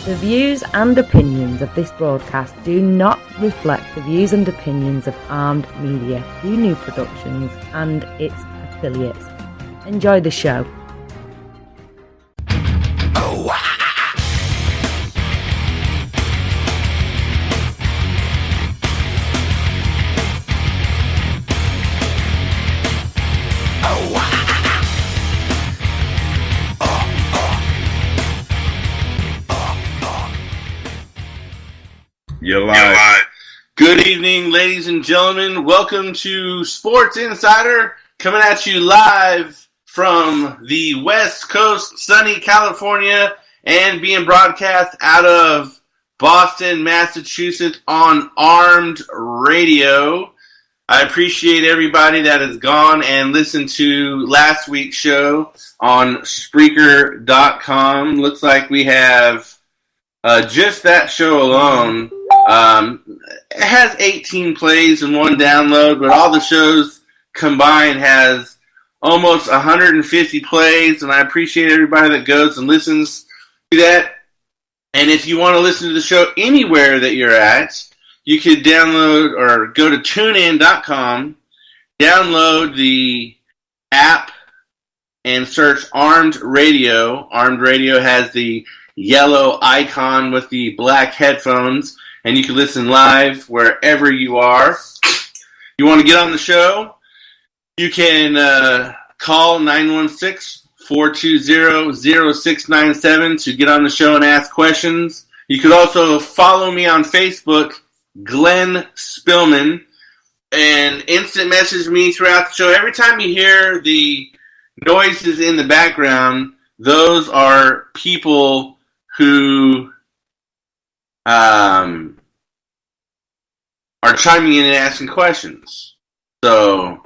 The views and opinions of this broadcast do not reflect the views and opinions of Armed Media, New Productions, and its affiliates. Enjoy the show. You're live. Good evening, ladies and gentlemen. Welcome to Sports Insider, coming at you live from the West Coast, sunny California, and being broadcast out of Boston, Massachusetts on Armed Radio. I appreciate everybody that has gone and listened to last week's show on Spreaker.com. Looks like we have just that show alone. It has 18 plays and 1 download, but all the shows combined has almost 150 plays, and I appreciate everybody that goes and listens to that. And if you want to listen to the show anywhere that you're at, you could download or go to tunein.com, download the app, and search Armed Radio. Armed Radio has the yellow icon with the black headphones, and you can listen live wherever you are. You want to get on the show? You can call 916-420-0697 to get on the show and ask questions. You could also follow me on Facebook, Glenn Spillman, and instant message me throughout the show. Every time you hear the noises in the background, those are people who are chiming in and asking questions. So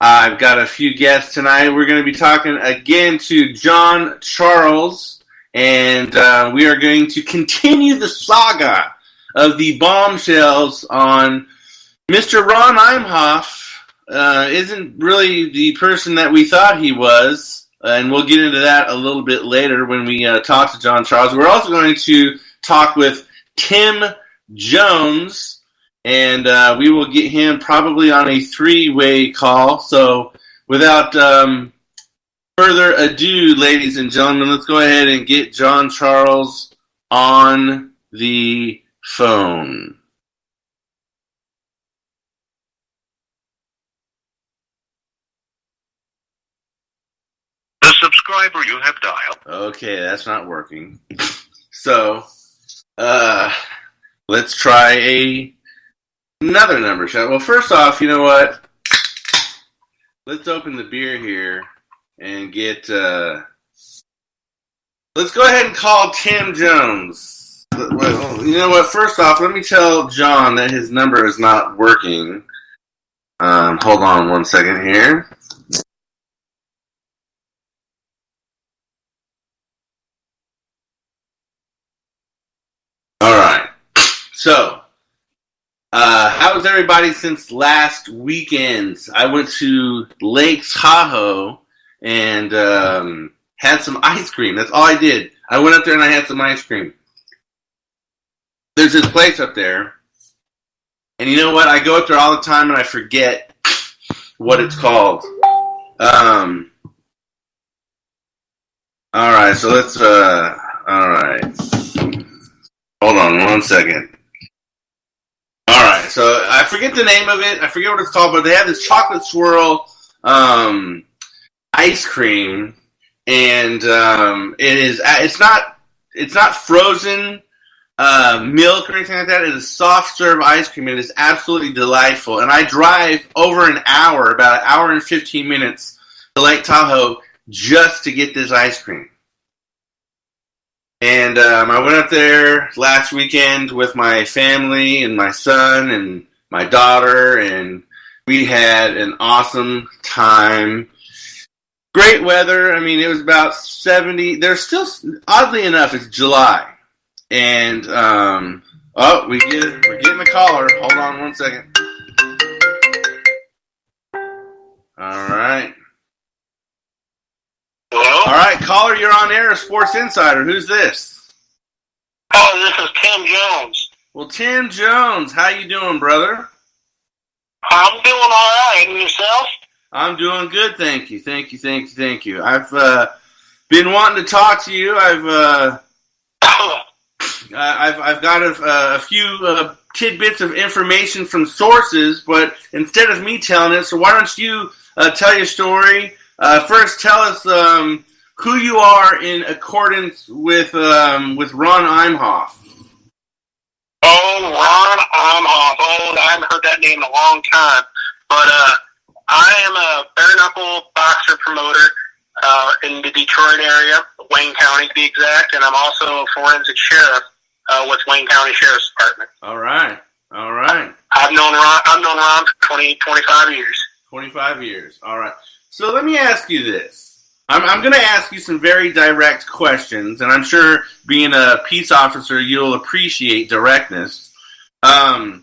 I've got a few guests tonight. We're going to be talking again to John Charles, and we are going to continue the saga of the bombshells on Mr. Ron Imhoff. Isn't really the person that we thought he was, and we'll get into that a little bit later when we talk to John Charles. We're also going to talk with Tim Jones, and we will get him probably on a 3-way call. So without further ado, ladies and gentlemen, let's go ahead and get John Charles on the phone. The subscriber you have dialed. Okay, that's not working. So, let's try another number, shall we? Well, first off, you know what? Let's open the beer here and get, let's go ahead and call Tim Jones. Well, you know what? First off, let me tell John that his number is not working. Hold on one second here. Alright, so, how's everybody since last weekend? I went to Lake Tahoe and had some ice cream. That's all I did. I went up there and I had some ice cream. There's this place up there, and you know what? I go up there all the time and I forget what it's called. Alright, so let's, alright. Hold on one second. Alright, so I forget the name of it. I forget what it's called, but they have this chocolate swirl ice cream, and it's not frozen milk or anything like that. It is soft serve ice cream. It is absolutely delightful. And I drive over an hour, about an hour and 15 minutes to Lake Tahoe just to get this ice cream. And I went up there last weekend with my family and my son and my daughter, and we had an awesome time. Great weather. I mean, it was about 70. There's still, oddly enough, it's July. And, we're getting a caller. Hold on one second. All right. Hello? All right, caller, you're on air, Sports Insider. Who's this? Oh, this is Tim Jones. Well, Tim Jones, how you doing, brother? I'm doing all right. And yourself? I'm doing good, thank you. I've been wanting to talk to you. I've got a few tidbits of information from sources, but instead of me telling it, so why don't you tell your story? First, tell us who you are in accordance with Ron Imhoff. Oh, Ron Imhoff. Oh, I haven't heard that name in a long time. But I am a bare-knuckle boxer promoter in the Detroit area, Wayne County to be exact, and I'm also a forensic sheriff with Wayne County Sheriff's Department. All right. I've known Ron for 25 years. 25 years. All right. So let me ask you this. I'm going to ask you some very direct questions, and I'm sure being a peace officer, you'll appreciate directness. Oh,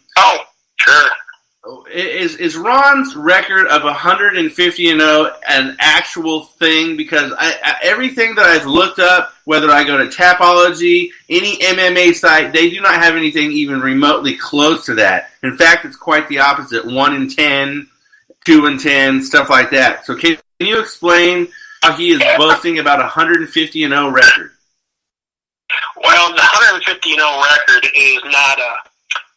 sure. Is Ron's record of 150-0 an actual thing? Because everything that I've looked up, whether I go to Tapology, any MMA site, they do not have anything even remotely close to that. In fact, it's quite the opposite: 1-10, 2-10, stuff like that. So can you explain how he is boasting about a 150-0 record? Well, the 150-0 record is not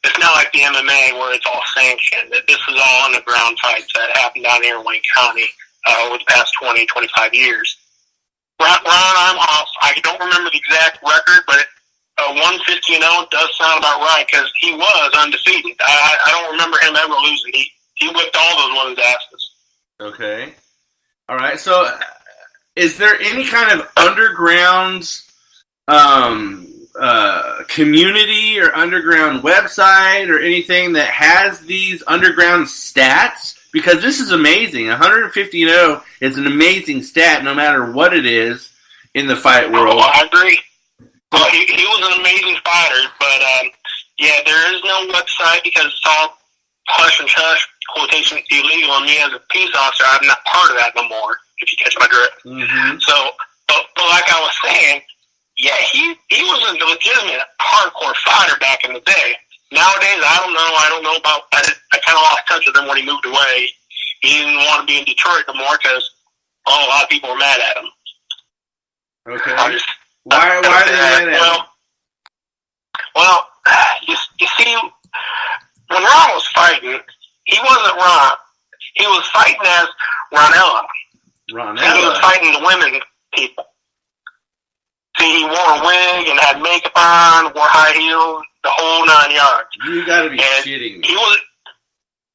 it's not like the MMA where it's all sanctioned. This is all underground fights that happen down here in Wayne County over the past 20-25 years. Ron Imhoff, I don't remember the exact record, but 150-0 does sound about right because he was undefeated. I don't remember him ever losing. He whipped all those ones' asses. Okay. All right. So, is there any kind of underground community or underground website or anything that has these underground stats? Because this is amazing. 150-0 is an amazing stat no matter what it is in the fight world. Oh, I agree. Well, he was an amazing fighter, but yeah, there is no website because it's all hush and hush, quotation illegal, and me as a peace officer, I'm not part of that no more, if you catch my drift. Mm-hmm. So, but like I was saying, yeah, he was a legitimate hardcore fighter back in the day. Nowadays, I don't know about, I kind of lost touch with him when he moved away. He didn't want to be in Detroit no more because, a lot of people were mad at him. Okay. Why are they mad at him? Well, you see, when Ron was fighting, he wasn't Ron. He was fighting as Ronella. He was fighting the women people. See, he wore a wig and had makeup on, wore high heels, the whole 9 yards. You gotta be shitting me.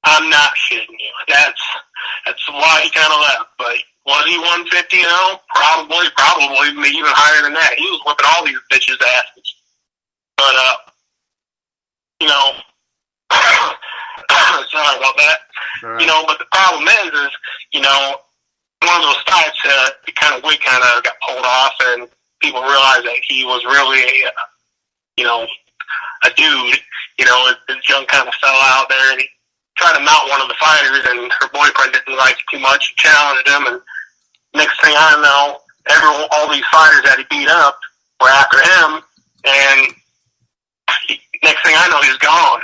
I'm not shitting you. That's why he kind of left. But was he 150-0? Probably even higher than that. He was whipping all these bitches' asses. But, sorry about that. Right. But the problem is, one of those fights, the kind of wig kind of got pulled off, and people realized that he was really, a dude. His junk kind of fell out there, and he tried to mount one of the fighters, and her boyfriend didn't like it too much, challenged him, and next thing I know, all these fighters that he beat up were after him, and next thing I know, he's gone.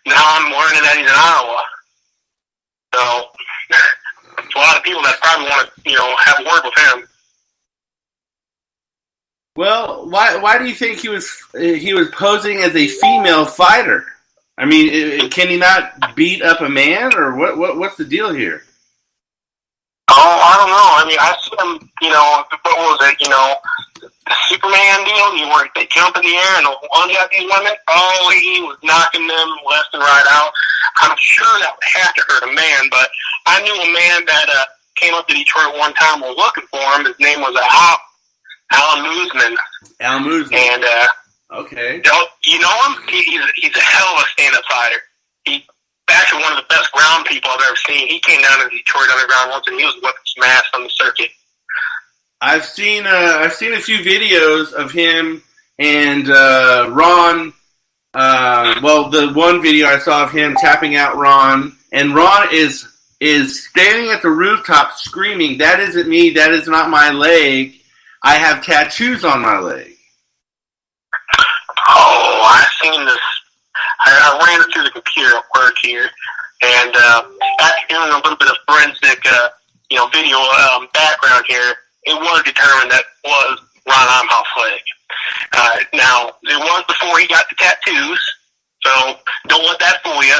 Now I'm learning that he's in Iowa. So, there's a lot of people that probably want to, have a word with him. Well, why do you think he was posing as a female fighter? I mean, can he not beat up a man, or what's the deal here? Oh, I don't know. I mean, I see him, what was it, the Superman deal, where they jump in the air and lunge at these women. Oh, he was knocking them left and right out. I'm sure that would have to hurt a man, but I knew a man that came up to Detroit one time and was looking for him. His name was Alan Moosman. Alan Moosman. And, okay. You know him? He's a hell of a stand-up fighter. He's actually one of the best ground people I've ever seen. He came down to the Detroit Underground once, and he was whipping some ass on the circuit. I've seen a few videos of him and Ron. Well, the one video I saw of him tapping out Ron, and Ron is standing at the rooftop screaming, "That isn't me. That is not my leg. I have tattoos on my leg." seen this. I ran it through the computer at work here, and after doing a little bit of forensic, video background here, it was determined that was Ron Imhoff's leg. Now, it was before he got the tattoos, so don't let that fool you.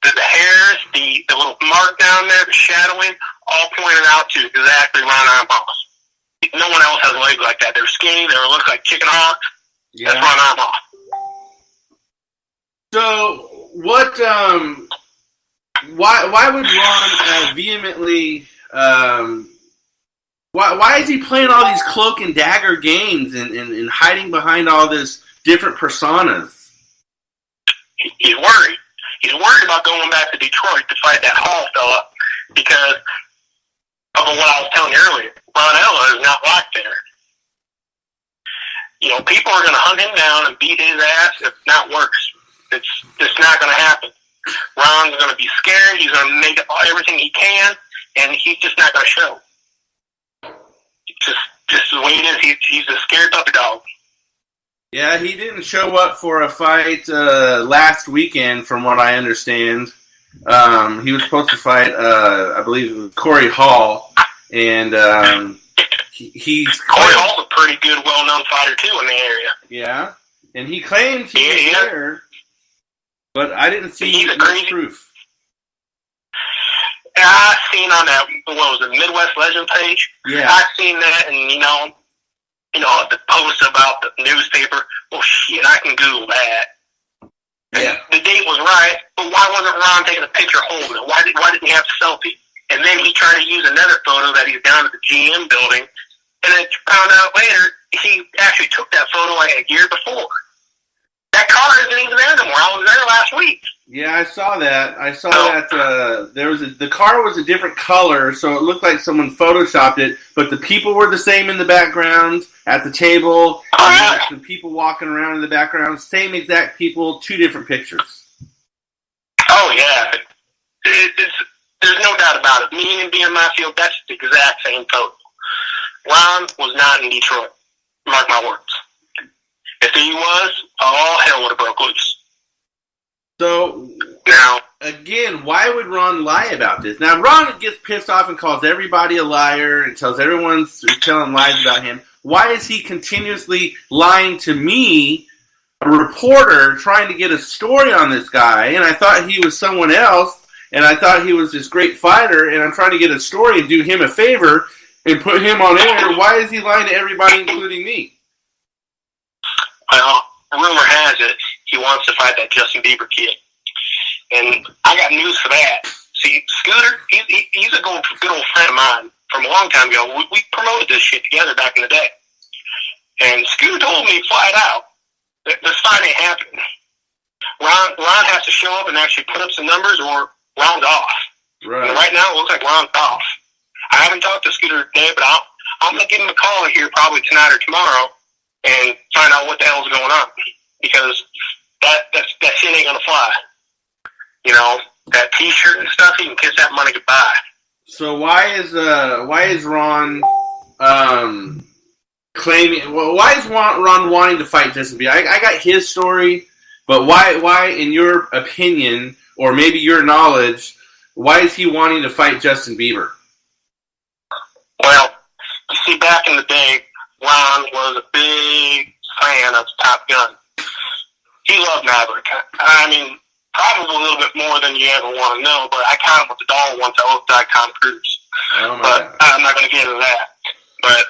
The hairs, the little mark down there, the shadowing, all pointed out to exactly Ron Imhoff. No one else has legs like that. They're skinny. They look like chicken hawks. Yeah. That's Ron Imhoff. So, what? Why would Ron vehemently? Why is he playing all these cloak and dagger games and hiding behind all this different personas? He's worried. He's worried about going back to Detroit to fight that Hall fella because of what I was telling you earlier. Ronella is not like there. People are going to hunt him down and beat his ass, if not worse. It's just not going to happen. Ron's going to be scared. He's going to make everything he can, and he's just not going to show. Just the way it is. He's a scared puppy dog. Yeah, he didn't show up for a fight last weekend, from what I understand. He was supposed to fight, I believe, Corey Hall, and he's... Corey Hall's a pretty good, well-known fighter, too, in the area. Yeah, and he claimed he was there, but I didn't see much proof. I've seen on that, what was it, Midwest Legend page? Yeah. I've seen that, and, the post about the newspaper. Well, shit, I can Google that. Yeah. The date was right, but why wasn't Ron taking a picture holding it? Why didn't he have a selfie? And then he tried to use another photo that he's down at the GM building, and then found out later he actually took that photo like a year before. That car isn't even there anymore. I was there last week. Yeah, I saw that. The car was a different color, so it looked like someone photoshopped it, but the people were the same in the background at the table. The people walking around in the background, same exact people, two different pictures. Oh yeah, there's no doubt about it. Me and being in my field, that's the exact same photo. Ron was not in Detroit. Mark my words. If he was, all hell would have broke loose. So, now, again, why would Ron lie about this? Now, Ron gets pissed off and calls everybody a liar and tells everyone telling lies about him. Why is he continuously lying to me, a reporter, trying to get a story on this guy? And I thought he was someone else, and I thought he was this great fighter, and I'm trying to get a story and do him a favor and put him on air. Why is he lying to everybody, including me? Well, rumor has it he wants to fight that Justin Bieber kid. And I got news for that. See, Scooter, he's a good old friend of mine from a long time ago. We promoted this shit together back in the day. And Scooter told me flat out that this fight ain't happening. Ron has to show up and actually put up some numbers or Ron's off. Right. And right now it looks like Ron's off. I haven't talked to Scooter today, but I'm going to give him a call here probably tonight or tomorrow and find out what the hell's going on. Because that shit ain't going to fly. That T-shirt and stuff, he can kiss that money goodbye. So why is Ron claiming? Well, why is Ron wanting to fight Justin Bieber? I got his story, but why, in your opinion, or maybe your knowledge, why is he wanting to fight Justin Bieber? Well, you see, back in the day, Ron was a big fan of Top Gun. He loved Maverick. I mean, probably a little bit more than you ever want to know, but I kind of with the doll once I looked like Tom Cruise. Oh, but I'm not going to get into that. But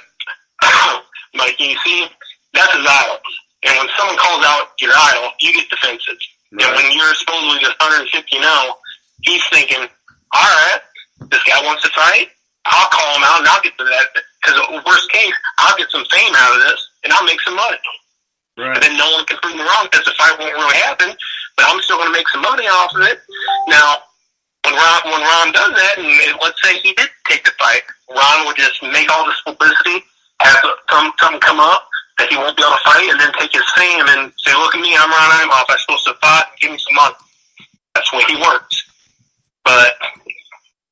you see, that's his idol. And when someone calls out your idol, you get defensive. Right. And when you're supposedly just 150 he's thinking, all right, this guy wants to fight. I'll call him out and I'll get to that. Because worst case, I'll get some fame out of this and I'll make some money. Right. And then no one can prove me wrong because the fight won't really happen, but I'm still going to make some money off of it. Now, when Ron does that, and let's say he did take the fight, Ron would just make all this publicity, have something come up that he won't be able to fight, and then take his fame and say, look at me, I'm Ron Imhoff, I'm supposed to fight, give me some money. That's the way he works. But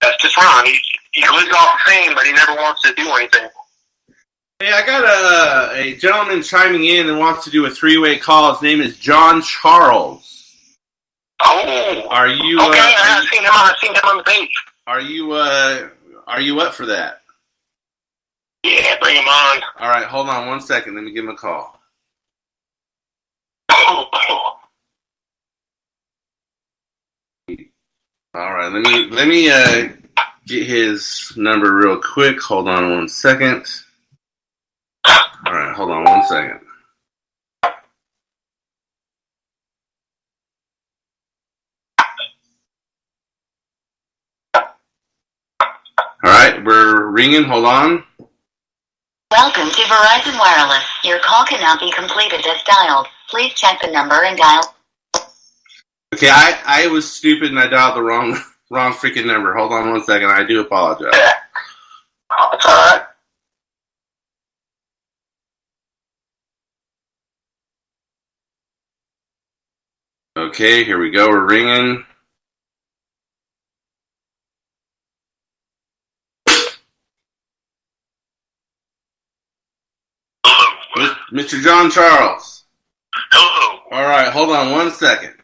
that's just Ron. He lives off of fame, but he never wants to do anything. Hey, I got a gentleman chiming in and wants to do a three-way call. His name is John Charles. Oh. Are you? Okay, I've seen him. I've seen him on the page. Are you up for that? Yeah, bring him on. All right, hold on 1 second. Let me give him a call. Oh. All right, let me get his number real quick. Hold on 1 second. All right, hold on 1 second. All right, we're ringing. Hold on. Welcome to Verizon Wireless. Your call cannot be completed as dialed. Please check the number and dial. Okay, I was stupid and I dialed the wrong freaking number. Hold on 1 second. I do apologize. It's all right. Okay, here we go. We're ringing. Mr. John Charles. Hello. All right, hold on 1 second.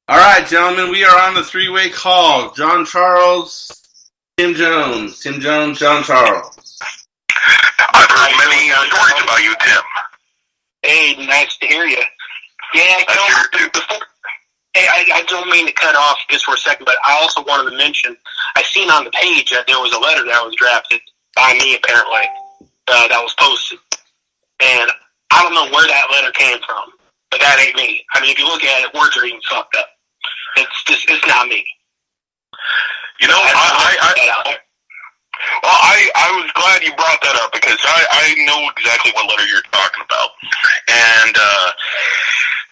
All right, gentlemen, we are on the three-way call. John Charles, Tim Jones. Tim Jones, John Charles. I've heard many stories about you, Tim. Hey, nice to hear you. Yeah, hey, I don't mean to cut off just for a second, but I also wanted to mention, I seen on the page that there was a letter that was drafted by me, apparently, that was posted. And I don't know where that letter came from, but that ain't me. I mean, if you look at it, words are even fucked up. It's not me. You know, I was glad you brought that up because I know exactly what letter you're talking about. And,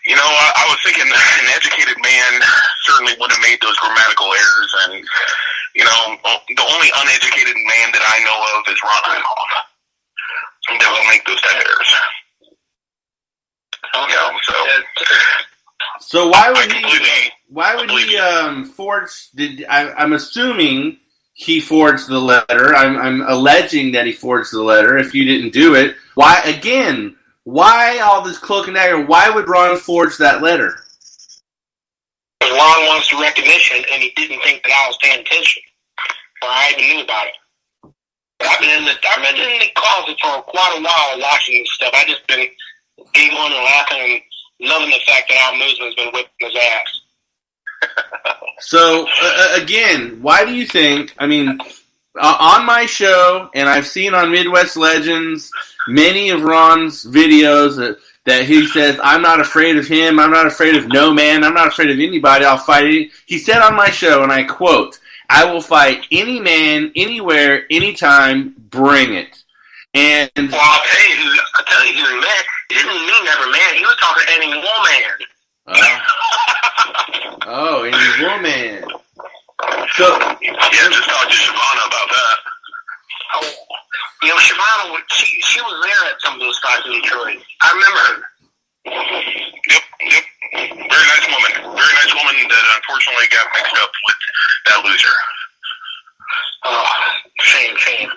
you know, I was thinking an educated man certainly would have made those grammatical errors. And, you know, the only uneducated man that I know of is Ron Einhoff. That will make those type of errors. You know, So why would he forge? I'm assuming he forged the letter. I'm alleging that he forged the letter. If you didn't do it, why again? Why all this cloak and dagger? Why would Ron forge that letter? Because Ron wants the recognition, and he didn't think that I was paying attention, or I even knew about it. I've been in the closet for quite a while watching this stuff. I just been giggling and laughing and loving the fact that Al Moosman's been whipping his ass. So, again, why do you think, I mean, on my show, and I've seen on Midwest Legends, many of Ron's videos that he says, I'm not afraid of him, I'm not afraid of no man, I'm not afraid of anybody, I'll fight it. He said on my show, and I quote, I will fight any man, anywhere, anytime, bring it. And well, I'll tell you, he man. He didn't mean every man. He was talking to any woman. Any woman. So yeah, just talk to Shavana about that. Oh, you know, Shavana, she was there at some of those spots in Detroit. I remember her. Yep. Very nice woman. Very nice woman that unfortunately got mixed up with that loser. Oh, shame.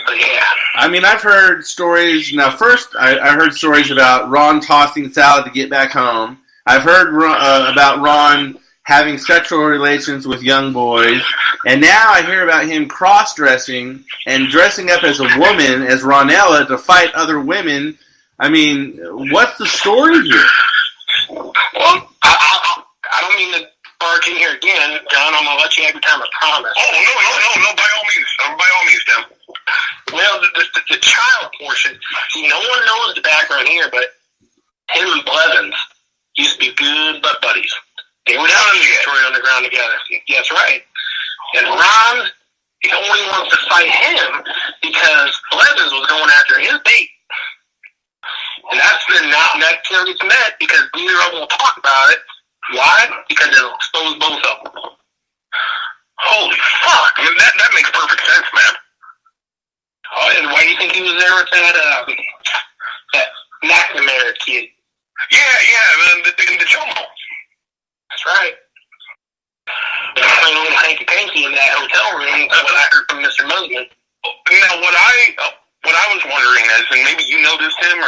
But yeah. I mean, I've heard stories. Now, first, I heard stories about Ron tossing salad to get back home. I've heard about Ron having sexual relations with young boys. And now I hear about him cross-dressing and dressing up as a woman, as Ronella, to fight other women. I mean, what's the story here? Well, I don't mean to barge in here again, John. I'm going to let you have your time, I promise. Oh, no, by all means, Tim. Well, the child portion, see, no one knows the background here, but him and Blevins used to be good buddies. They were down in the Detroit Underground together. Yes, right. And Ron, he only wants to fight him because Blevins was going after his bait. And that's been not necessarily met because neither of them will talk about it. Why? Because it'll expose both of them. Holy fuck. I mean, that makes perfect sense, man. Oh, and why do you think he was there with that McNamara kid? Yeah, the Chomo. That's right. They were playing a little hanky-panky in that hotel room. That's what I heard from Mr. Musman. Now, Now, what I was wondering is, and maybe you noticed him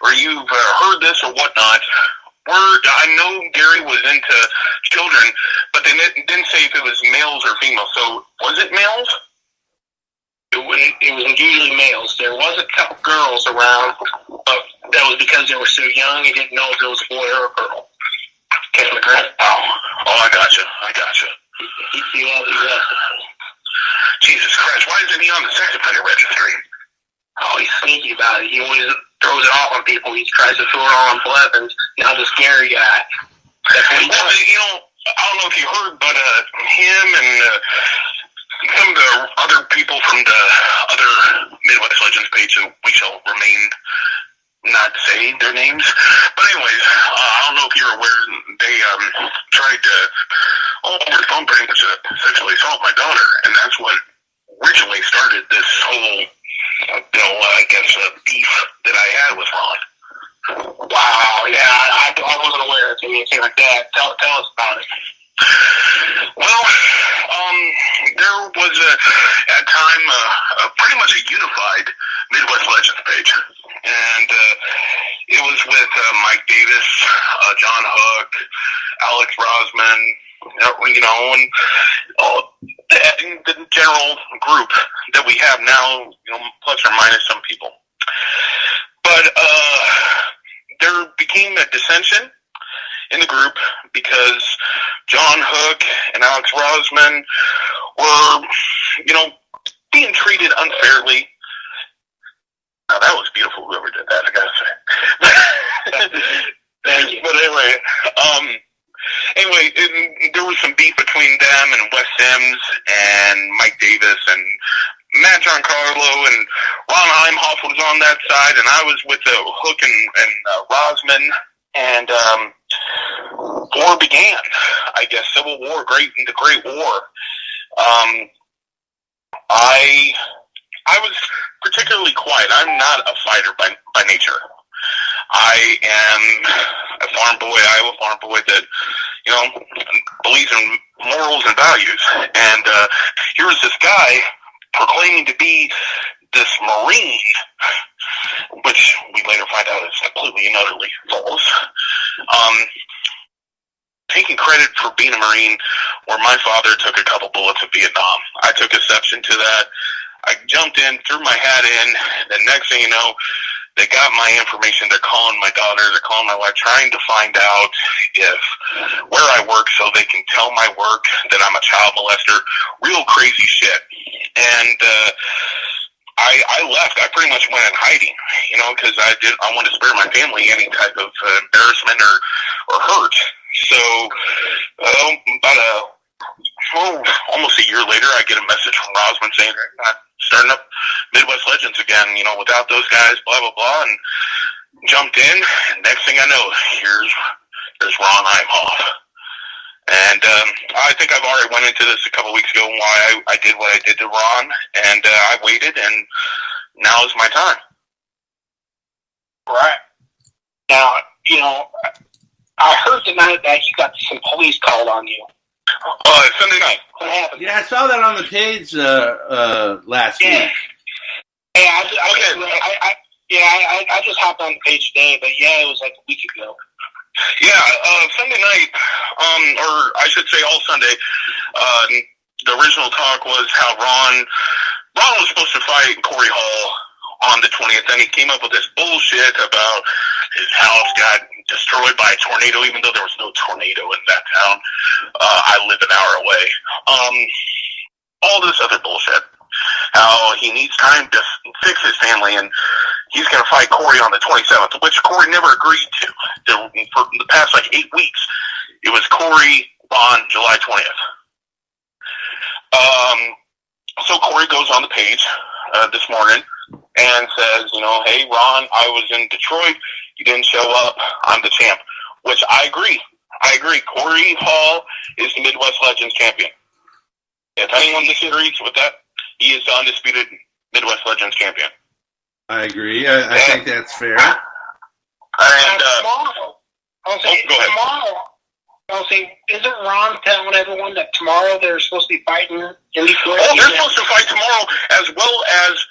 or you've heard this or whatnot. I know Gary was into children, but they didn't say if it was males or females. So was it males? It was usually males. There was a couple girls around, but that was because they were so young. He didn't know if it was a boy or a girl. Catch my drift? Oh, I gotcha. He loves it. Jesus Christ, why isn't he on the sex offender registry? Oh, he's sneaky about it. He always throws it off on people. He tries to throw it on Blevins. Now this Gary guy. That's what he does. Well, I don't know if you heard, but him and some of the other people from the other Midwest Legends page, we shall remain not say their names. But anyways, I don't know if you're aware, they tried to, over the phone pretty much sexually assault my daughter, and that's what originally started this whole, I guess, beef that I had with Ron. Wow, yeah, I wasn't aware of anything like that. Tell us about it. Well, there was at a time pretty much a unified Midwest Legends page, and it was with Mike Davis, John Hook, Alex Rosman, and the general group that we have now, plus or minus some people. But there became a dissension in the group because John Hook and Alex Rosman were, being treated unfairly. Now, that was beautiful, whoever did that, I gotta say. Thank you. But anyway, there was some beef between them and Wes Sims and Mike Davis and Matt Giancarlo, and Ron Heimhoff was on that side, and I was with Hook and Rosman, and war began. I guess Civil War, the Great War. I was particularly quiet. I'm not a fighter by nature. I am a farm boy, Iowa farm boy that, believes in morals and values. And here was this guy proclaiming to be this Marine, which we later find out is completely and utterly false. Taking credit for being a Marine, where my father took a couple bullets in Vietnam. I took exception to that. I jumped in, threw my hat in, and the next thing you know, they got my information. They're calling my daughter, they're calling my wife, trying to find out where I work so they can tell my work that I'm a child molester. Real crazy shit. And I left. I pretty much went in hiding, because I wanted to spare my family any type of embarrassment or hurt. So about almost a year later, I get a message from Rosman saying they're not starting up Midwest Legends again, without those guys, blah, blah, blah, and jumped in, and next thing I know, there's Ron Heimhoff. And I think I've already went into this a couple weeks ago, why I did what I did to Ron, and I waited, and now is my time. Right. Now, I heard tonight that you got some police called on you. Sunday night. What happened? Yeah, I saw that on the page last week. Hey, I just hopped on the page today, but it was like a week ago. Yeah, Sunday night, or I should say all Sunday, the original talk was how Ron was supposed to fight Corey Hall on the 20th, and he came up with this bullshit about his house got destroyed by a tornado, even though there was no tornado in that town. I live an hour away. All this other bullshit. How he needs time to fix his family, and he's going to fight Corey on the 27th, which Corey never agreed to. For the past, 8 weeks, it was Corey on July 20th. So Corey goes on the page this morning and says, hey, Ron, I was in Detroit. You didn't show up. I'm the champ, which I agree. Corey Hall is the Midwest Legends champion. If anyone disagrees with that, he is the undisputed Midwest Legends champion. I agree. I think that's fair. And tomorrow, go ahead. Isn't Ron telling everyone that tomorrow they're supposed to be fighting in Detroit? Oh, they're supposed to fight tomorrow, as well as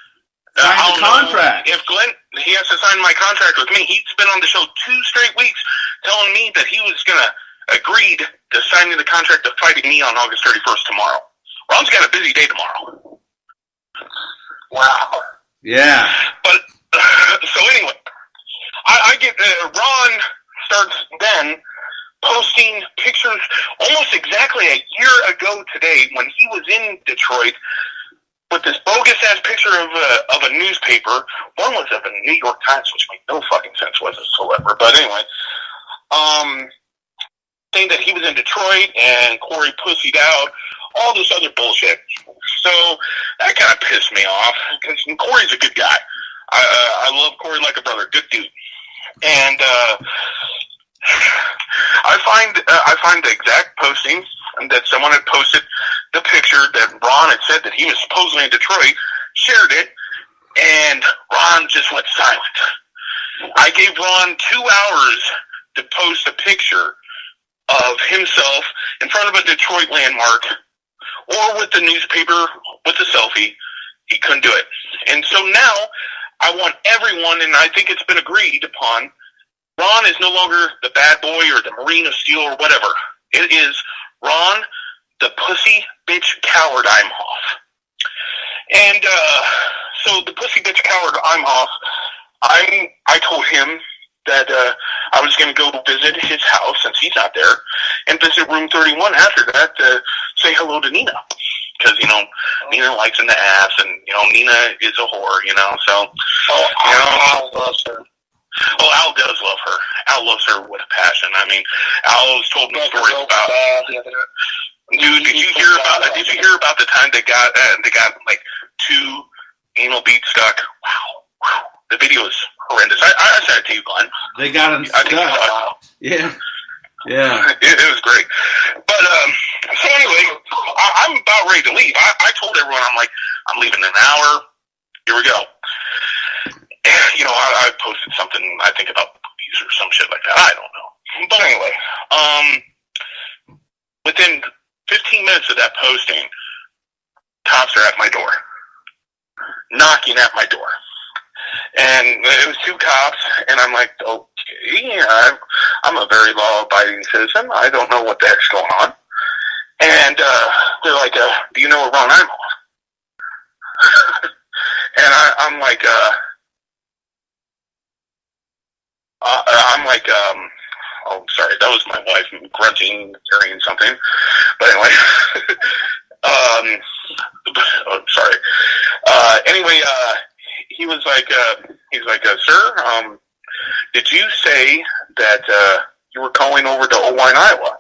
Sign the contract. If Glenn, he has to sign my contract with me. He's been on the show 2 straight weeks telling me that he was going to agree to signing the contract of fighting me on August 31st tomorrow. Ron's got a busy day tomorrow. Wow. Yeah. But, so anyway, I get, Ron starts then posting pictures almost exactly a year ago today when he was in Detroit with this bogus-ass picture of a newspaper. One was of a New York Times, which made no fucking sense whatsoever. But anyway, saying that he was in Detroit and Corey pussied out, all this other bullshit. So that kind of pissed me off because Corey's a good guy. I love Corey like a brother, good dude. And I find the exact posting that someone had posted the picture that Ron had said that he was supposedly in Detroit, shared it, and Ron just went silent. I gave Ron 2 hours to post a picture of himself in front of a Detroit landmark or with the newspaper with a selfie. He couldn't do it. And so now I want everyone, and I think it's been agreed upon, Ron is no longer the bad boy or the Marine of Steel or whatever. It is Ron, the pussy bitch coward Imhoff. And so the pussy bitch coward Imhoff, I told him that I was going to go visit his house since he's not there and visit room 31 after that to say hello to Nina. Because, Nina likes in the ass and, Nina is a whore, so. Al loves her. Oh, Al does love her. Al loves her with a passion. I mean, Al has told me stories about. Dude, did you hear about the time they got like 2 anal beads stuck? Wow. The video is horrendous. I sent it to you, Glenn. They got him stuck. Yeah. It was great. But so anyway, I'm about ready to leave. I told everyone, I'm leaving in an hour. Here we go. And, I posted something, I think, about boobies or some shit like that. I don't know. But anyway, within 15 minutes of that posting, cops are at my door, knocking at my door. And it was 2 cops, and I'm like, okay, I'm a very law-abiding citizen. I don't know what the heck's going on. And they're like, do you know where Ron Imhoff? And I'm like, oh, sorry, that was my wife grunting, carrying something. But anyway, sorry. Anyway, he was like, sir, did you say that you were calling over to Owine, Iowa?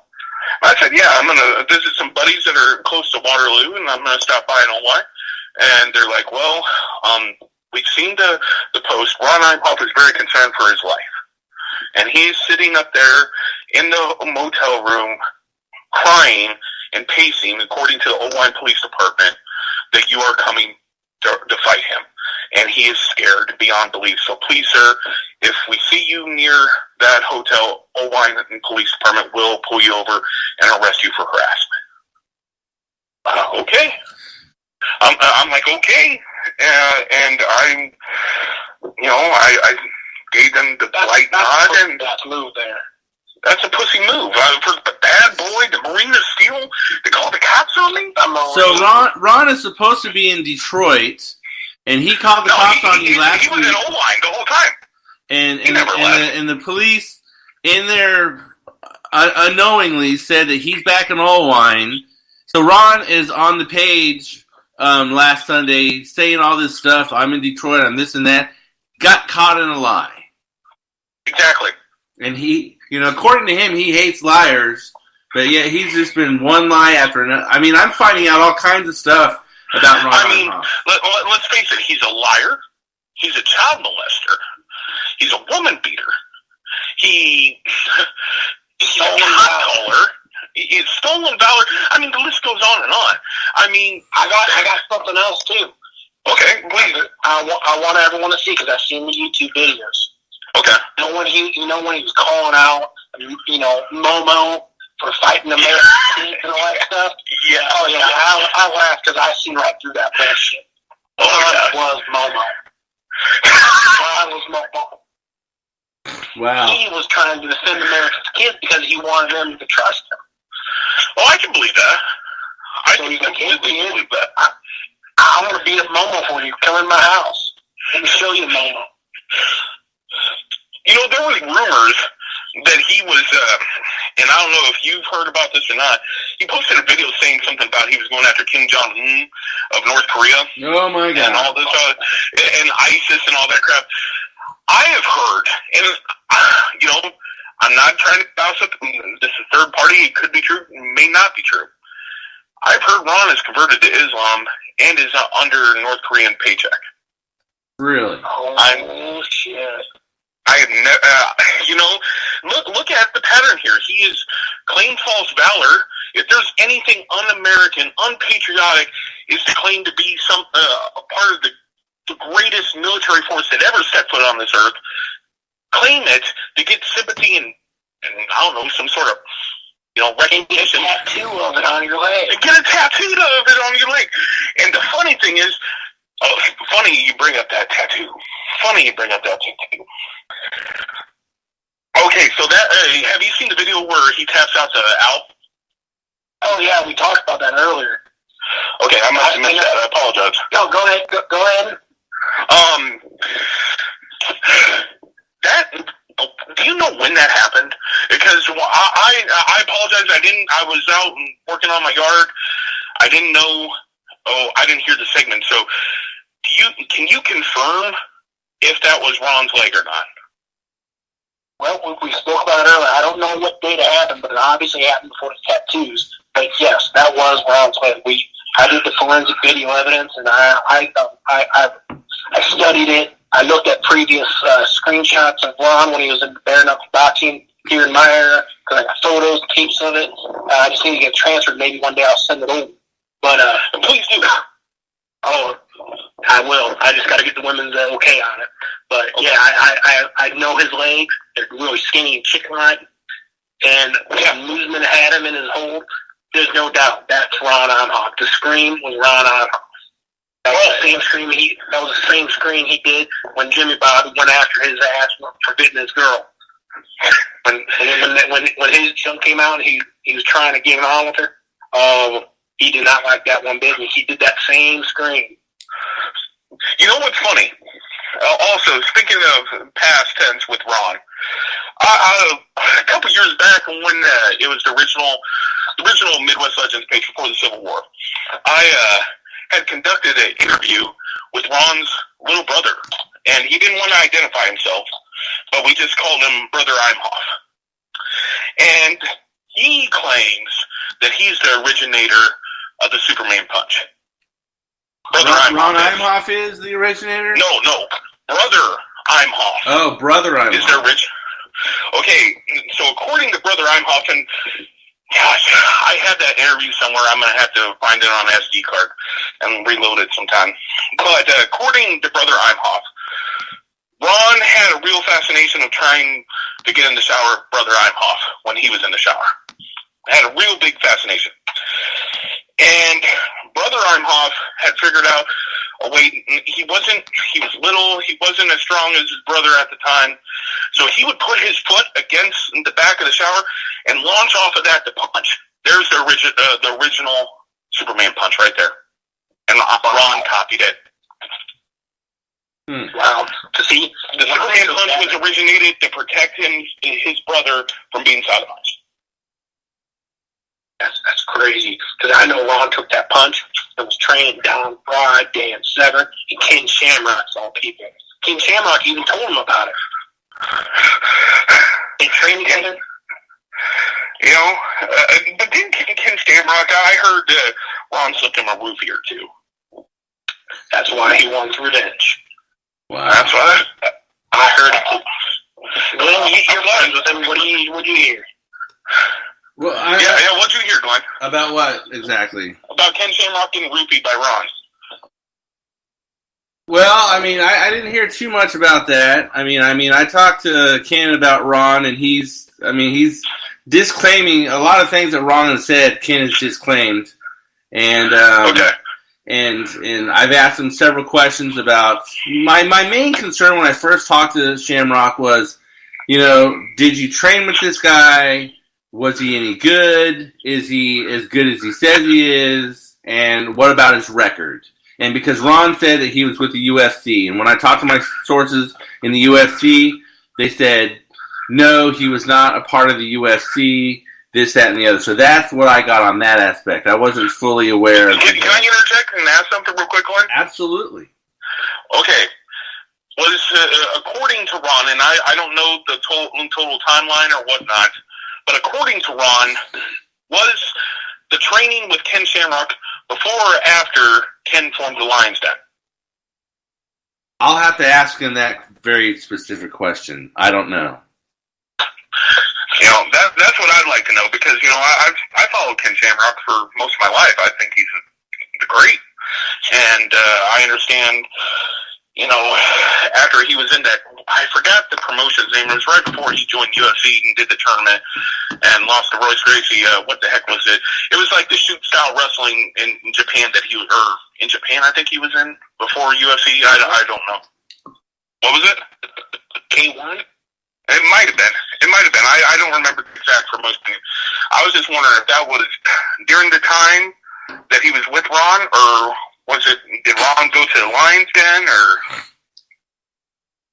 I said, yeah, I'm going to visit some buddies that are close to Waterloo, and I'm going to stop by in Owine. And they're like, well, we've seen the post. Ron Imhoff is very concerned for his life. And he's sitting up there in the motel room crying and pacing, according to the Owine Police Department, that you are coming to fight him. And he is scared beyond belief. So please, sir, if we see you near that hotel, Owine Police Department will pull you over and arrest you for harassment. Okay. I'm like, okay. And I gave them the polite nod. And that's move there. That's a pussy move. For the bad boy, the Marine of Steel, to call the cops on me? So Ron is supposed to be in Detroit, and he called the cops on you last week. He was in Owine the whole time. And the police, in there, unknowingly said that he's back in Owine. So Ron is on the page last Sunday saying all this stuff. I'm in Detroit, I'm this and that. Got caught in a lie. Exactly. And he, according to him, he hates liars, but yet he's just been one lie after another. I mean, I'm finding out all kinds of stuff about Ron Imhoff. Let's face it, he's a liar. He's a child molester. He's a woman beater. He's a cop caller. He's stolen valor. I mean, the list goes on and on. I mean, I got something else too. Okay, please. I want everyone to see because I've seen the YouTube videos. Okay. When he was calling out, Momo for fighting the mayor and all that stuff. Yeah. Oh yeah, I laughed because I seen right through that bullshit. Oh, was Momo. Ron was my boss. Wow. He was trying to defend America's kids because he wanted them to trust him. Well, I can believe that. I So can he's like, hey, completely believe that. I want to beat up Momo for you. Come in my house. Let me show you Momo. You know, there was rumors that he was, and I don't know if you've heard about this or not, he posted a video saying something about he was going after Kim Jong-un of North Korea. Oh, my God. And all this, and ISIS and all that crap. I have heard, and, you know, I'm not trying to gossip. This is third party. It could be true. It may not be true. I've heard Ron is converted to Islam and is under North Korean paycheck. Really? Oh, shit. I have you know, look at the pattern here. He is claimed false valor. If there's anything un-American, unpatriotic, is to claim to be a part of the greatest military force that ever set foot on this earth. Claim it to get sympathy and I don't know, some sort of, you know, recognition. Get a tattoo of it on your leg. Get a tattoo of it on your leg. And the funny thing is, funny you bring up that tattoo. Okay, so that have you seen the video where he taps out the Alp? Oh, yeah, we talked about that earlier. Okay, I must have missed that. I apologize. No, go ahead. Go ahead. Do you know when that happened? Because I apologize. I was out and working on my yard. I didn't know. Oh, I didn't hear the segment. So, can you confirm if that was Ron's leg or not? Well, we spoke about it earlier. I don't know what date it happened, but it obviously happened before the tattoos. But yes, that was Ron's leg. I did the forensic video evidence, and I studied it. I looked at previous screenshots of Ron when he was in bare knuckle boxing here in my area, because I got photos, tapes of it. I just need to get transferred. Maybe one day I'll send it over. But please do. Oh, I will. I just got to get the women's okay on it. But okay. Yeah, I know his legs. They're really skinny and chicken-like. And yeah, Moosman had him in his hold. There's no doubt that's Ron Onhoff. The scream was Ron Onhoff. That was the same scream he did when Jimmy Bob went after his ass for hitting his girl. When his junk came out and he was trying to get on with her, he did not like that one bit, and he did that same scream. You know what's funny? Also, speaking of past tense with Ron, a couple years back when it was the original Midwest Legends page before the Civil War, I had conducted an interview with Ron's little brother, and he didn't want to identify himself, but we just called him Brother Imhoff. And he claims that he's the originator of the Superman punch. Ron Imhoff is the originator? No. Brother Imhoff. Oh, Brother Imhoff. Is the Okay, so according to Brother Imhoff, and gosh, I had that interview somewhere. I'm going to have to find it on SD card and reload it sometime. But according to Brother Imhoff, Ron had a real fascination of trying to get in the shower with Brother Imhoff when he was in the shower. Had a real big fascination. And Brother Imhoff had figured out a way. He was little. He wasn't as strong as his brother at the time. So he would put his foot against the back of the shower and launch off of that to punch. There's the original Superman punch right there. And Ron copied it. Wow. To see, the Superman punch was originated to protect his brother from being sodomized. That's crazy, because I know Ron took that punch and was trained down Broad Day and Severn, and Ken Shamrock's all people. Ken Shamrock even told him about it. They trained together. You know, but then Ken Shamrock, I heard Ron slipped him a roofie or two. That's why he wants revenge. Wow. That's what I heard it. Glenn, you're friends with him. What do you hear? Well, yeah, what'd you hear, Glenn? About what, exactly? About Ken Shamrock getting roofied by Ron. Well, I mean, I didn't hear too much about that. I mean, I talked to Ken about Ron, and he's disclaiming a lot of things that Ron has said. Ken has disclaimed, and okay. And I've asked him several questions about my main concern when I first talked to Shamrock was, did you train with this guy? Was he any good? Is he as good as he says he is? And what about his record? And because Ron said that he was with the UFC, and when I talked to my sources in the UFC, they said, no, he was not a part of the UFC, this, that, and the other. So that's what I got on that aspect. I wasn't fully aware of Can I interject and ask something real quick, Glenn? Absolutely. Okay. According to Ron, and I don't know the total timeline or whatnot, but according to Ron, was the training with Ken Shamrock before or after Ken formed the Lions Den? I'll have to ask him that very specific question. I don't know. That's what I'd like to know because, I followed Ken Shamrock for most of my life. I think he's great. And I understand, after he was in that, I forgot the promotion's name. It was right before he joined UFC and did the tournament and lost to Royce Gracie. What the heck was it? It was like the shoot-style wrestling in Japan that he was, or in Japan I think he was in before UFC. I don't know. What was it? K1? It might have been. I don't remember the exact promotion. I was just wondering if that was during the time that he was with Ron, or did Ron go to the Lions Den, or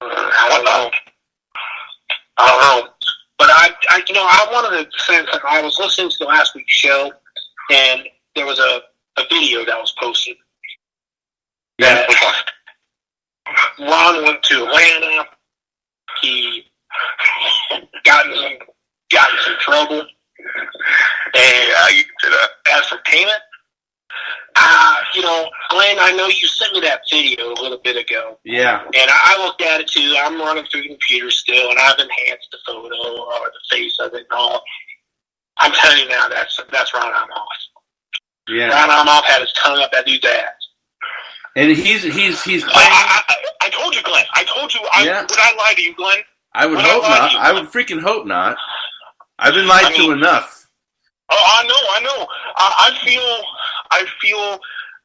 I don't know. But I wanted to say that I was listening to last week's show, and there was a video that was posted. Yeah. Ron went to Atlanta. He got in some trouble. And you can say that. as for payment, Glenn, I know you sent me that video a little bit ago. Yeah. And I looked at it too. I'm running through the computer still, and I've enhanced the photo or the face of it and all. I'm telling you now, that's Ron Armoff. Yeah. Ron Armoff had his tongue up that dude's ass. And he's playing. I told you, Glenn. I told you. Yeah. Would I lie to you, Glenn? I would hope not. I would freaking hope not. I've been lied to enough. Oh, I know. I feel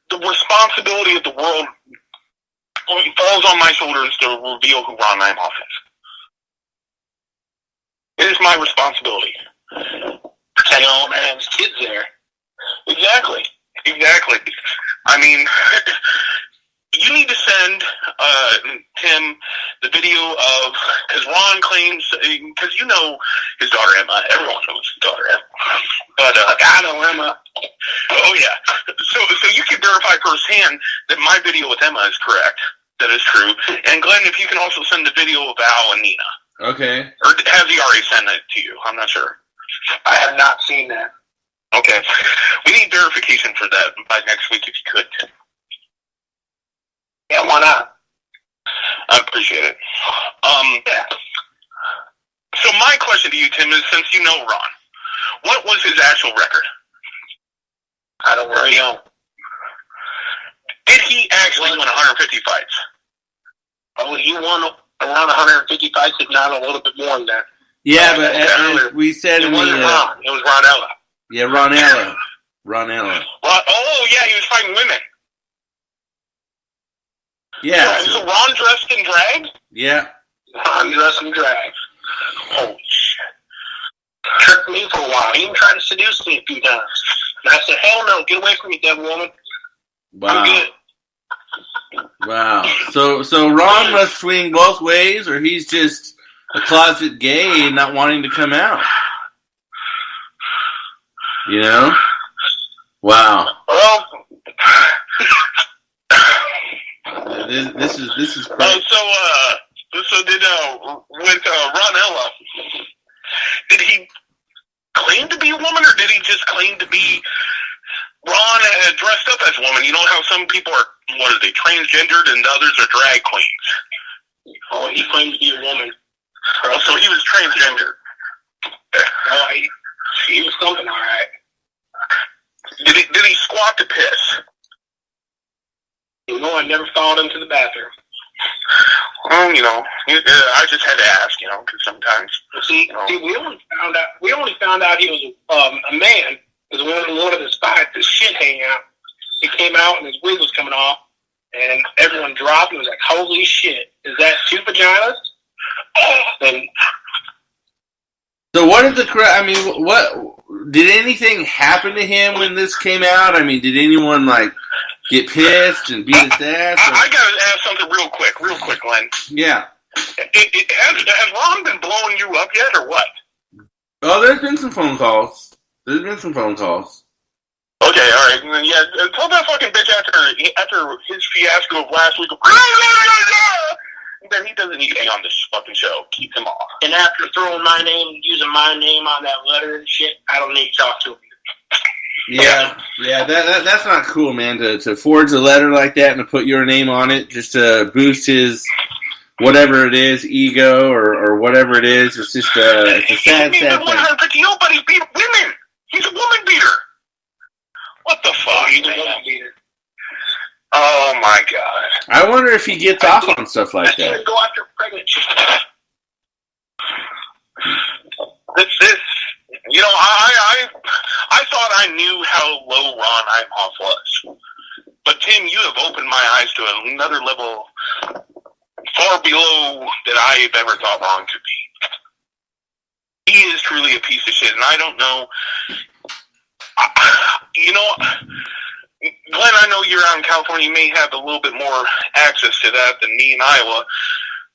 the responsibility of the world falls on my shoulders to reveal who Ron Armoff is. It is my responsibility. Protect all man's kids there. Exactly. I mean, you need to send him the video of, because Ron claims, because his daughter Emma. Everyone knows his daughter Emma. But I know Emma. Oh yeah. So you can verify firsthand that my video with Emma is correct. That is true. And Glenn, if you can also send the video of Al and Nina. Okay. Or has he already sent it to you? I'm not sure. I have not seen that. Okay. We need verification for that by next week if you could. Yeah, why not? I appreciate it. Yeah. So my question to you, Tim, is since you know Ron, what was his actual record? I don't really know. Did he actually win 150 fights? Oh, he won around 150 fights, if not a little bit more than that. Yeah, but as we said it wasn't Ron. It was Ronella. Yeah, Ronella. Well, oh, yeah, he was fighting women. Yeah. So Ron dressed in drag? Yeah. Ron dressed in drag. Holy shit. Tricked me for a while. He even tried to seduce me a few times. And I said, hell no, get away from me, devil woman. Wow. I'm good. Wow. So Ron must swing both ways, or he's just a closet gay and not wanting to come out. You know? Wow. Well, this is crazy. So did with Ronella, did he claim to be a woman, or did he just claim to be Ron dressed up as a woman? You know how some people are, transgendered, and others are drag queens. Oh, he claimed to be a woman. Oh, so he was transgendered. Oh, he was something, all right. Did he squat to piss? No, I never followed him to the bathroom. Well, I just had to ask, because sometimes. See, we only found out he was a man because we wanted to spot the shit hang out. he came out and his wig was coming off, and everyone dropped and was like, "Holy shit, is that 2 vaginas?" And so what did what did anything happen to him when this came out? I mean, did anyone like get pissed and beat his ass? I gotta ask something real quick, Glenn. Yeah. Has Ron been blowing you up yet, or what? Oh, there's been some phone calls. Okay, all right. Yeah, tell that fucking bitch after his fiasco of last week, then he doesn't need to be on this fucking show. Keep him off. And after throwing my name, using my name on that letter and shit, I don't need to talk to him. Yeah, that's not cool, man, to forge a letter like that and to put your name on it just to boost his whatever it is, ego or whatever it is. It's just it's a sad thing. Nobody beat women. He's a woman beater. What the fuck? He's a woman beater. Oh my god. I wonder if he gets off on stuff like that. Go after pregnant chicks. This, you know, I thought I knew how low Ron Imhoff was, but Tim, you have opened my eyes to another level far below that I've ever thought Ron could be. He is truly a piece of shit, and I don't know. You know, Glenn, I know you're out in California. You may have a little bit more access to that than me in Iowa.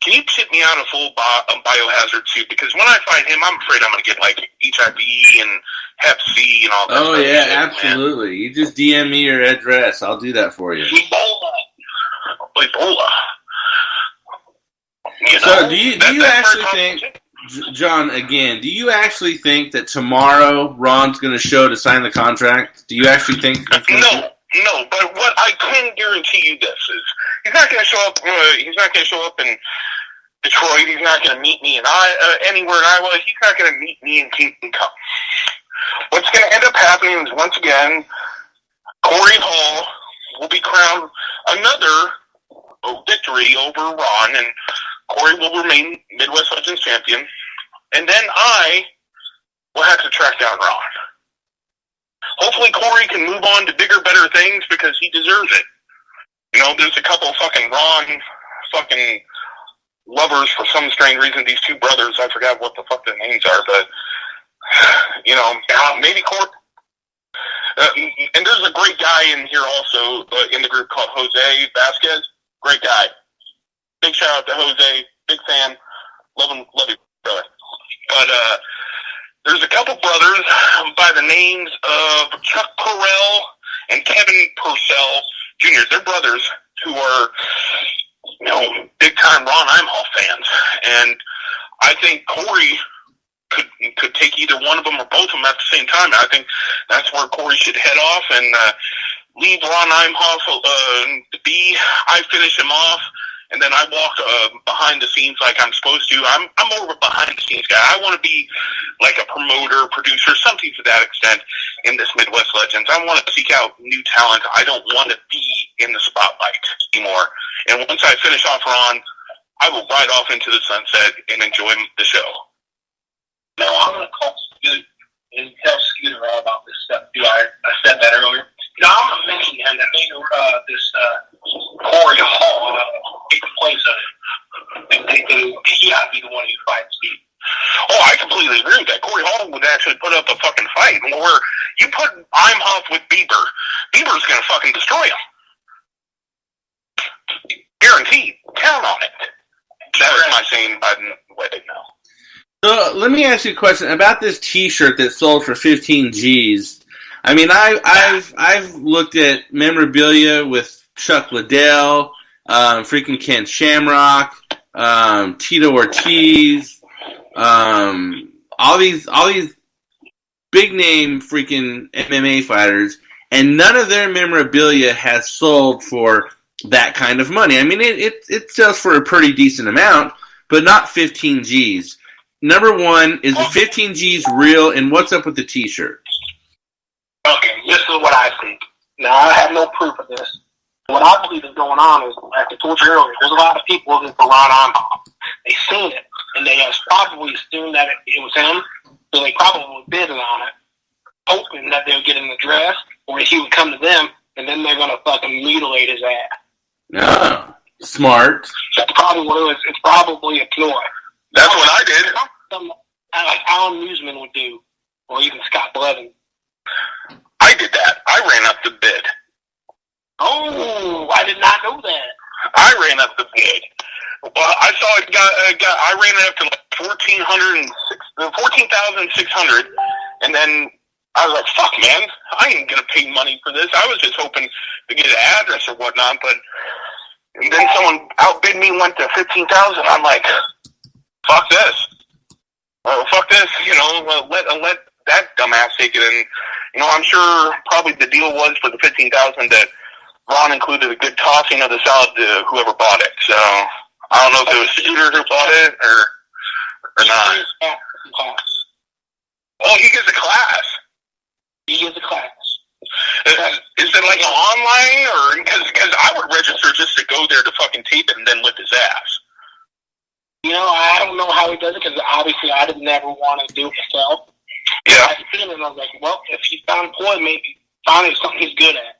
Can you tip me out a full biohazard suit? Because when I find him, I'm afraid I'm going to get like HIV and Hep C and all that. Oh yeah, shit, absolutely. Man. You just DM me your address. I'll do that for you. Ebola. You know, so do you actually think, John, again, do you actually think that tomorrow Ron's going to show to sign the contract? Do you actually think? No, but what I can guarantee you this is, he's not going to show up. He's not going to show up in Detroit. He's not going to meet me in anywhere in Iowa. He's not going to meet me in Kingdom Come. What's going to end up happening is, once again, Corey Hall will be crowned another victory over Ron, and Corey will remain Midwest Legends champion. And then I will have to track down Ron. Hopefully Corey can move on to bigger, better things because he deserves it. You know, there's a couple of fucking Ron fucking lovers for some strange reason. These two brothers, I forgot what the fuck their names are, but, you know, maybe Corey. And there's a great guy in here also in the group called Jose Vasquez. Great guy. Big shout out to Jose. Big fan. Love you, brother. But, there's a couple brothers by the names of Chuck Correll and Kevin Purcell Jr. They're brothers who are, you know, big-time Ron Imhoff fans. And I think Corey could take either one of them or both of them at the same time. I think that's where Corey should head off and leave Ron Imhoff to be. I finish him off. And then I walk behind the scenes like I'm supposed to. I'm more of a behind-the-scenes guy. I want to be like a promoter, producer, something to that extent in this Midwest Legends. I want to seek out new talent. I don't want to be in the spotlight anymore. And once I finish off Ron, I will ride off into the sunset and enjoy the show. No, I'm going to call Scooter and tell Scooter all about this stuff, too. I said that earlier. No, I'm going to mention him that maybe this Corey Hall take the place of it. And he ought to be the one who fights Steve. Oh, I completely agree with that. Corey Hall would actually put up a fucking fight. Where you put Imhoff with Bieber, Bieber's going to fucking destroy him. Guaranteed. Count on it. That was my saying by the way now. So let me ask you a question about this T-shirt that sold for 15 G's. I mean, I've looked at memorabilia with Chuck Liddell, freaking Ken Shamrock, Tito Ortiz, all these big name freaking MMA fighters, and none of their memorabilia has sold for that kind of money. I mean, it sells for a pretty decent amount, but not 15 G's. Number one, is the 15 G's real, and what's up with the T-shirt? Okay, this is what I think. Now, I have no proof of this. What I believe is going on is, like I told you earlier, there's a lot of people looking for Ron Imhoff. They've seen it, and they have probably assumed that it was him, so they probably bid on it, hoping that they would get an address, or he would come to them and then they're gonna fucking mutilate his ass. No. Smart. That's probably what it was. It's probably a ploy. That's what I did. Something like Alan Newsman would do, or even Scott Blevin. I did that. I ran up the bid. Oh, I did not know that. I ran up the bid. Well, I saw it I ran it up to like 14,600, and then I was like, fuck, man, I ain't gonna pay money for this. I was just hoping to get an address or whatnot, but and then someone outbid me, went to 15,000. I'm like, fuck this. Fuck this, let that dumbass take it. And, I'm sure probably the deal was for the 15,000 that Ron included a good tossing of the salad to whoever bought it. So I don't know if it was Scooter who bought it or not. Oh, he gives a class. He gives a class. Is it like online, or because I would register just to go there to fucking tape it and then whip his ass? I don't know how he does it because obviously I didn't ever want to do it myself. Yeah. I seen it and I was like, well, if he's found a ploy, maybe finally something he's good at.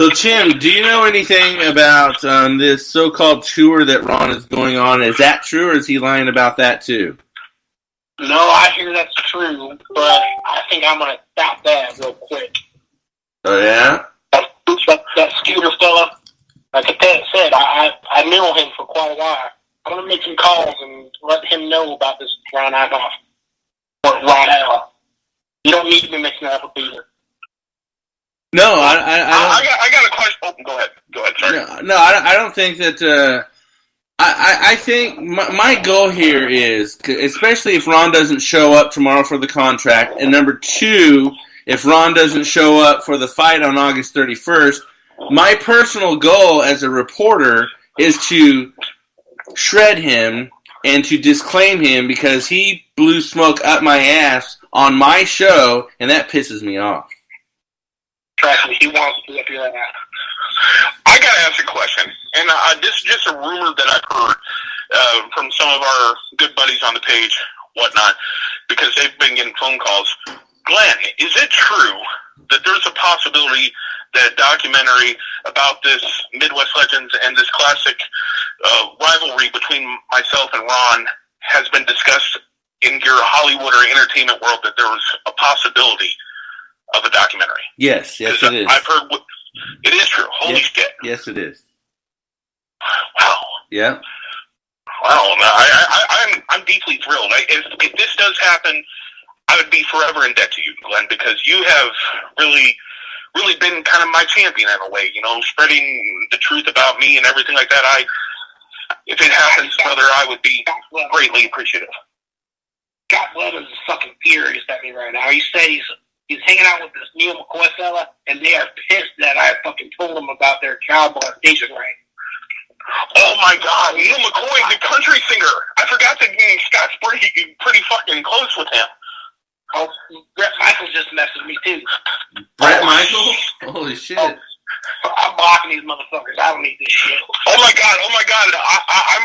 So, Tim, do you know anything about this so-called tour that Ron is going on? Is that true, or is he lying about that too? No, I hear that's true, but I think I'm going to stop that real quick. Oh, yeah? That Scooter fella, like Ted said, I knew him for quite a while. I'm going to make some calls and let him know about this Ron Eichhoff. Or Ron L. You don't need to be mixing that up with either. No, I got a question. Oh, go ahead. Sorry. No, I don't think that. I think my goal here is, especially if Ron doesn't show up tomorrow for the contract, and number two, if Ron doesn't show up for the fight on August 31st, my personal goal as a reporter is to shred him and to disclaim him because he blew smoke up my ass on my show, and that pisses me off. Trust me, he wants to up your ass. I got to ask a question, and this is just a rumor that I've heard from some of our good buddies on the page, whatnot, because they've been getting phone calls. Glenn, is it true that there's a possibility that a documentary about this Midwest Legends and this classic rivalry between myself and Ron has been discussed in your Hollywood or entertainment world, that there was a possibility of a documentary? Yes, it is. I've heard it is true. Holy shit! Yes, it is. Wow. Yeah. Wow. I'm deeply thrilled. If this does happen, I would be forever in debt to you, Glenn, because you have really been kind of my champion in a way. Spreading the truth about me and everything like that. If it happens, brother, I would be greatly appreciative. Scott Blevins is fucking furious at me right now. He said he's hanging out with this Neil McCoy fella, and they are pissed that I fucking told them about their child molestation ring. Oh my God, Neil McCoy, the country singer. I forgot that Scott's pretty fucking close with him. Oh, Brett Michaels just messaged me too. Brett Michaels? Holy shit. I'm blocking these motherfuckers. I don't need this shit. Oh my God.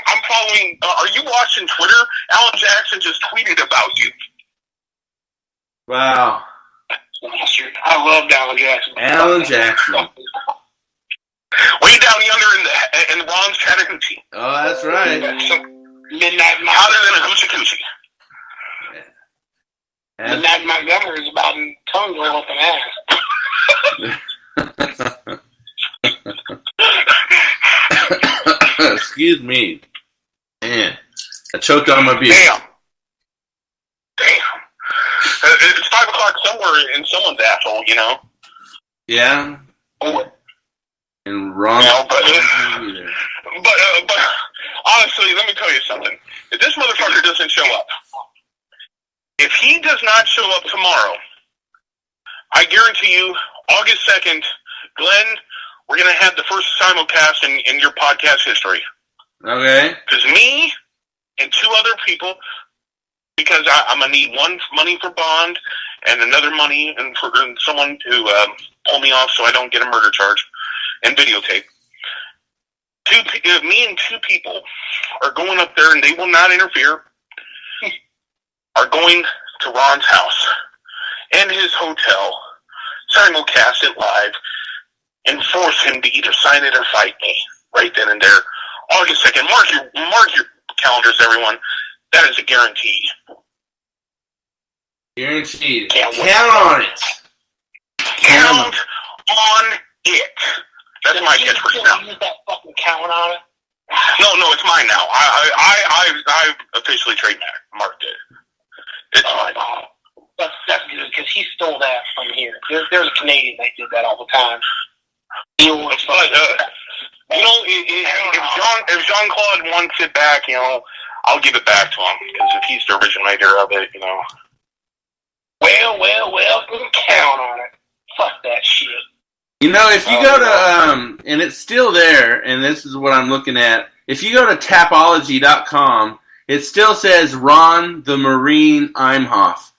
I'm following. Are you watching Twitter? Alan Jackson just tweeted about you. Wow. I love Alan Jackson. Alan Jackson. Way down yonder in Ron's Chattahoochee. Oh, that's right. Midnight hotter than a hoochie coochie. Midnight Montgomery is about a tongue going up an ass. Excuse me. Man, I choked on my beer. Damn. It's 5 o'clock somewhere in someone's asshole, Yeah. Oh. And Ron. But honestly, let me tell you something. If this motherfucker doesn't show up, if he does not show up tomorrow, I guarantee you, August 2nd, Glenn, we're going to have the first simulcast in your podcast history. Okay. Because me and 2 other people, because I'm going to need one money for bond and another money and for someone to pull me off so I don't get a murder charge and videotape. Me and 2 people are going up there, and they will not interfere, are going to Ron's house. in his hotel, simulcast it live, and force him to either sign it or fight me right then and there. August 2nd. Mark your calendars, everyone. That is a guarantee. Guaranteed. Count on it. Count on it. That's my catchphrase now. Use that fucking count on it. No, it's mine now. I officially trademarked it. It's mine. That's good because he stole that from here. There's a Canadian that did that all the time. If Jean-Claude wants it back, I'll give it back to him because if he's the originator of it, Well, count on it. Fuck that shit. If you go to, and it's still there, and this is what I'm looking at, if you go to Tapology.com, it still says Ron the Marine Imhoff.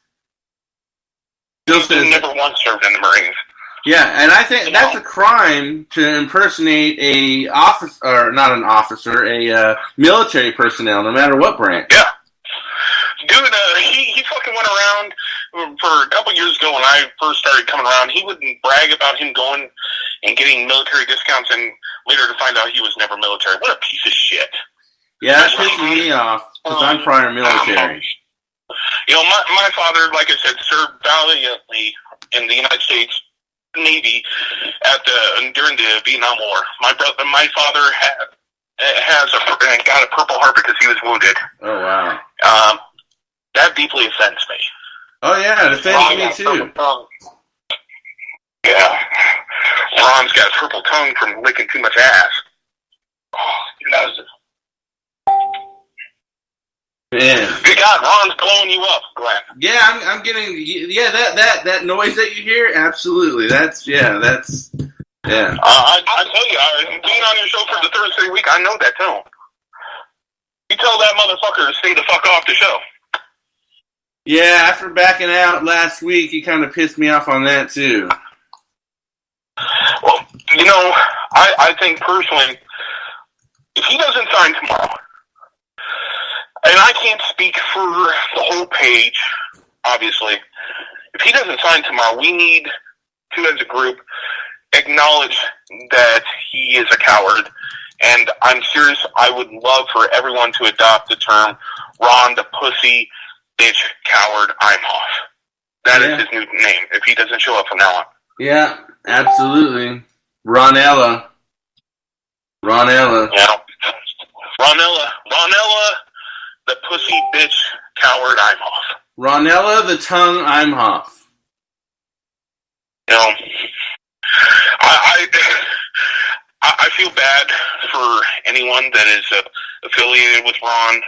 He's never once served in the Marines. Yeah, and I think that's a crime to impersonate a officer, or not an officer, a military personnel, no matter what branch. Yeah. Dude, he fucking went around for a couple years ago when I first started coming around. He would brag about him going and getting military discounts, and later to find out he was never military. What a piece of shit. Yeah, that pisses me off, because I'm prior military. My father, like I said, served valiantly in the United States Navy during the Vietnam War. My father got a Purple Heart because he was wounded. Oh wow. That deeply offends me. Oh yeah, it offends me too. Yeah, Ron's got a purple tongue from licking too much ass. Oh, he knows it. Man. Good God, Ron's blowing you up, Glenn. Yeah, I'm getting that noise that you hear. Absolutely, that's. I tell you, being on your show for the third straight week, I know that tone. You tell that motherfucker to stay the fuck off the show. Yeah, after backing out last week, he kind of pissed me off on that too. Well, I think personally, if he doesn't sign tomorrow, and I can't speak for the whole page, obviously, if he doesn't sign tomorrow, we need to, as a group, acknowledge that he is a coward. And I'm serious, I would love for everyone to adopt the term Ron the Pussy Bitch Coward Imhoff. That is his new name, if he doesn't show up from now on. Yeah, absolutely. Ronella. Yeah. Ronella, the Pussy Bitch Coward Imhoff. Ronella the Tongue Imhoff. I feel bad for anyone that is affiliated with Ron.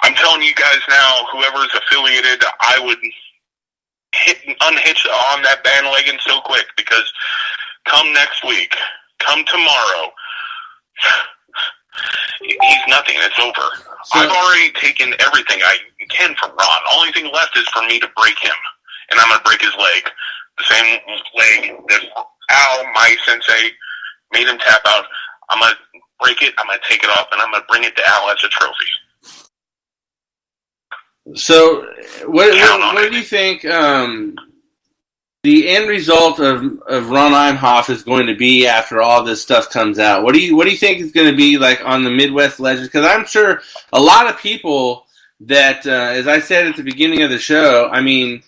I'm telling you guys now, whoever's affiliated, I would unhitch on that bandwagon so quick, because come next week, come tomorrow, he's nothing. It's over. So, I've already taken everything I can from Ron. Only thing left is for me to break him, and I'm going to break his leg. The same leg that Al, my sensei, made him tap out. I'm going to break it, I'm going to take it off, and I'm going to bring it to Al as a trophy. So, what do you think the end result of Ron Imhoff is going to be after all this stuff comes out? What do you think is going to be like on the Midwest Legends? Because I'm sure a lot of people that, as I said at the beginning of the show, I mean,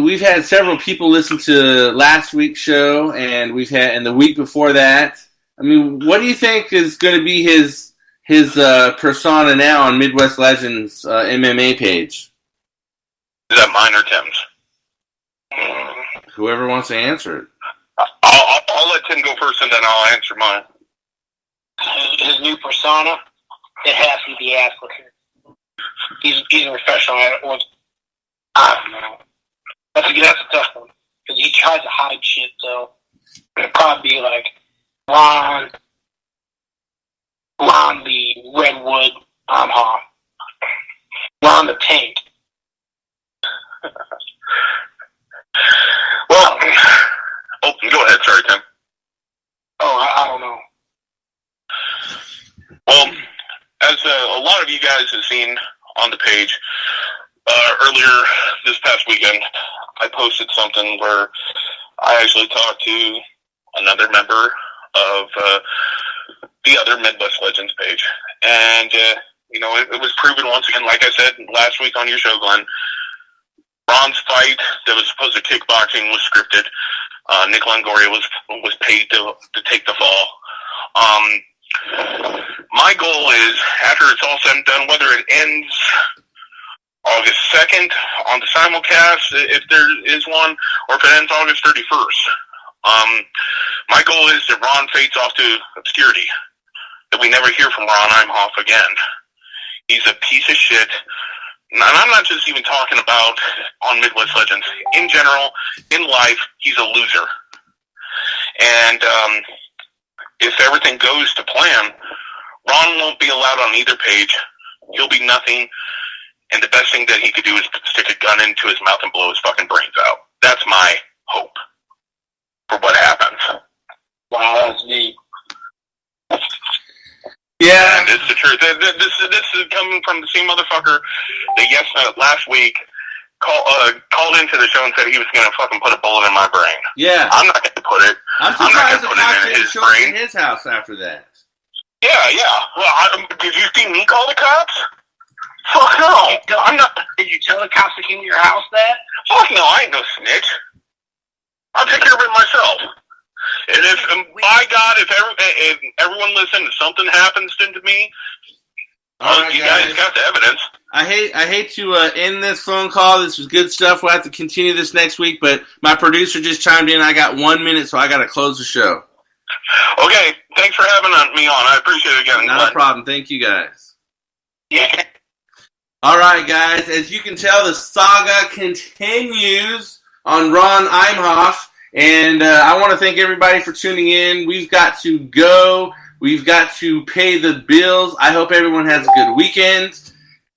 we've had several people listen to last week's show, and and the week before that. I mean, what do you think is going to be his persona now on Midwest Legends MMA page? Is that mine or Tim's? Whoever wants to answer it. I'll let Tim go first, and then I'll answer mine. His new persona, it has to be ass licking. He's a professional at it. I don't know. That's a tough one, because he tries to hide shit, so it'd probably be like Ron the Redwood Imhoff. Ron the Tank. Well, go ahead. Sorry, Tim. I don't know. Well, as a lot of you guys have seen on the page, earlier this past weekend, I posted something where I actually talked to another member of the other Midwest Legends page. And, it was proven once again, like I said last week on your show, Glenn, Ron's fight that was supposed to kickboxing was scripted. Nick Longoria was paid to take the fall. My goal is, after it's all said and done, whether it ends August 2nd on the simulcast, if there is one, or if it ends August 31st. My goal is that Ron fades off to obscurity, that we never hear from Ron Imhoff again. He's a piece of shit. And I'm not just even talking about on Midwest Legends. In general, in life, he's a loser. And if everything goes to plan, Ron won't be allowed on either page. He'll be nothing. And the best thing that he could do is stick a gun into his mouth and blow his fucking brains out. That's my hope for what happens. Wow, that's neat. Yeah. And it's the truth. This is coming from the same motherfucker that last week called into the show and said he was going to fucking put a bullet in my brain. Yeah. I'm not going to put it. I'm not surprised going to the put it in his brain. in his house after that. Yeah. Well, did you see me call the cops? Fuck no. I'm not. Did you tell the cops that came to your house that? Fuck no, I ain't no snitch. I'll take care of it myself. And by God, if everyone listened, if something happens to me, right, you guys got the evidence. I hate to end this phone call. This was good stuff. We'll have to continue this next week, but my producer just chimed in. I got 1 minute, so I got to close the show. Okay, thanks for having me on. I appreciate it again. Not a problem. Thank you, guys. Yeah. All right, guys. As you can tell, the saga continues on Ron Imhoff. And I want to thank everybody for tuning in. We've got to go. We've got to pay the bills. I hope everyone has a good weekend.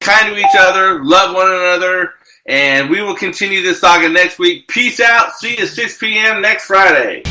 Kind to each other. Love one another. And we will continue this saga next week. Peace out. See you at 6 p.m. next Friday.